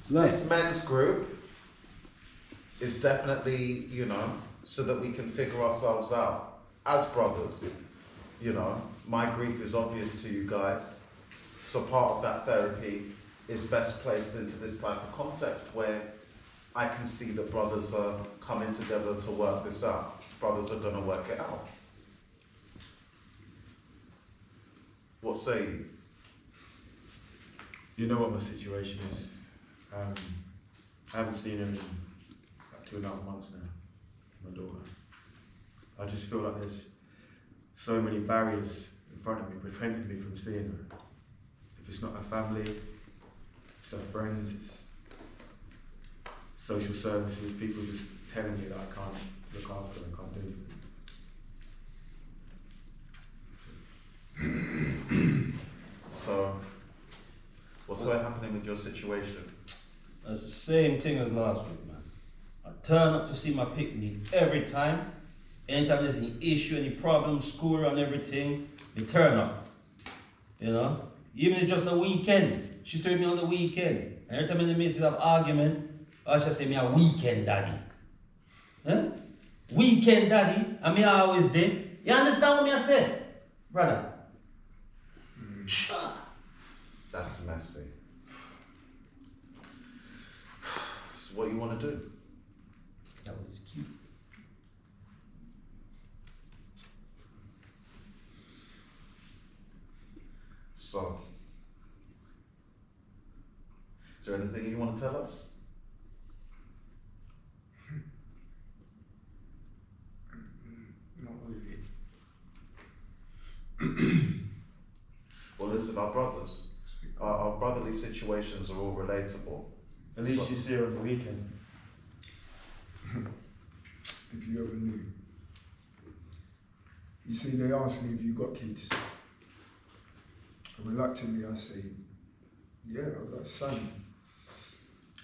This men's group is definitely, you know, so that we can figure ourselves out as brothers. You know, my grief is obvious to you guys, so part of that therapy is best placed into this type of context where I can see that brothers are coming together to work this out. Brothers are going to work it out. What say you? You know what my situation is. I haven't seen him in like 2.5 months now, my daughter. I just feel like there's so many barriers in front of me, preventing me from seeing her. If it's not her family, it's her friends, it's social services, people just telling me that I can't look after her and can't do anything. So, what's going happening with your situation? It's the same thing as last week, man. I turn up to see my picnic every time. Anytime there's any issue, any problem, school and everything, they turn up. You know? Even if it's just the weekend. She told me on the weekend. Every time in the midst of argument, I should say me a weekend daddy. Huh? Weekend daddy, and me always there. You understand what me I say? Brother? That's messy. So what you want to do? That was cute. So, is there anything you want to tell us? Not really. Well, listen, our brothers, our brotherly situations are all relatable. At least you see her on the weekend. If you ever knew. You see, they ask me if you got kids. Reluctantly, I say, yeah, I've got a son.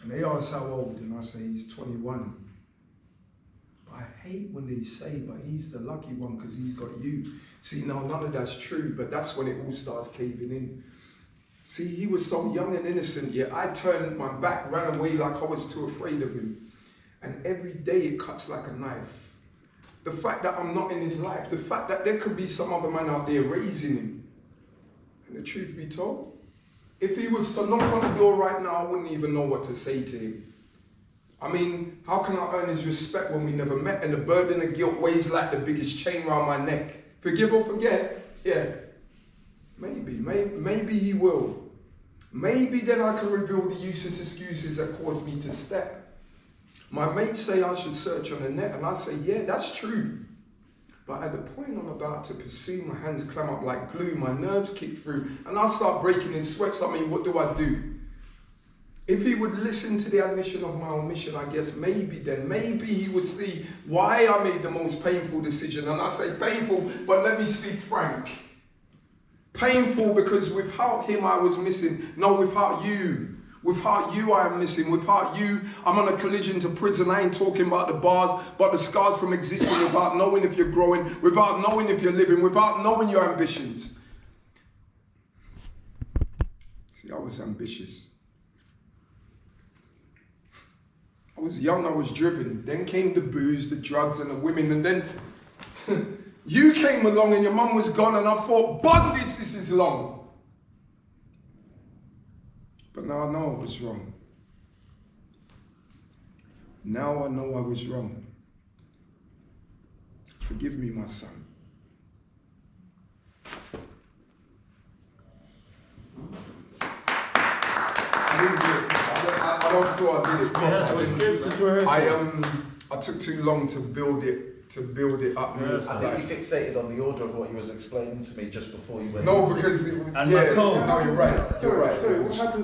And they ask how old, and I say he's 21. But I hate when they say, but he's the lucky one because he's got you. See, now none of that's true, but that's when it all starts caving in. See, he was so young and innocent, yet I turned my back, ran away like I was too afraid of him. And every day it cuts like a knife. The fact that I'm not in his life, the fact that there could be some other man out there raising him. And the truth be told, if he was to knock on the door right now, I wouldn't even know what to say to him. I mean, how can I earn his respect when we never met and the burden of guilt weighs like the biggest chain round my neck? Forgive or forget? Yeah. Maybe he will. Maybe then I can reveal the useless excuses that caused me to step. My mates say I should search on the net, and I say, yeah, that's true. But at the point I'm about to pursue, my hands clam up like glue, my nerves kick through, and I start breaking in sweats. I mean, what do I do? If he would listen to the admission of my omission, I guess maybe he would see why I made the most painful decision. And I say painful, but let me speak frank. Painful because without him I was missing. No, without you. Without you I am missing. Without you, I'm on a collision to prison. I ain't talking about the bars, but the scars from existing without knowing if you're growing, without knowing if you're living, without knowing your ambitions. See, I was ambitious. I was young, I was driven. Then came the booze, the drugs and the women, and then you came along and your mum was gone and I thought, bun this is long. But now I know I was wrong. Now I know I was wrong. Forgive me, my son. I didn't do it. I don't feel I did it. I took too long to build it up. I think you fixated on the order of what he was explaining to me just before you went. No, because my tone. No, you're right. You're right. So what happens?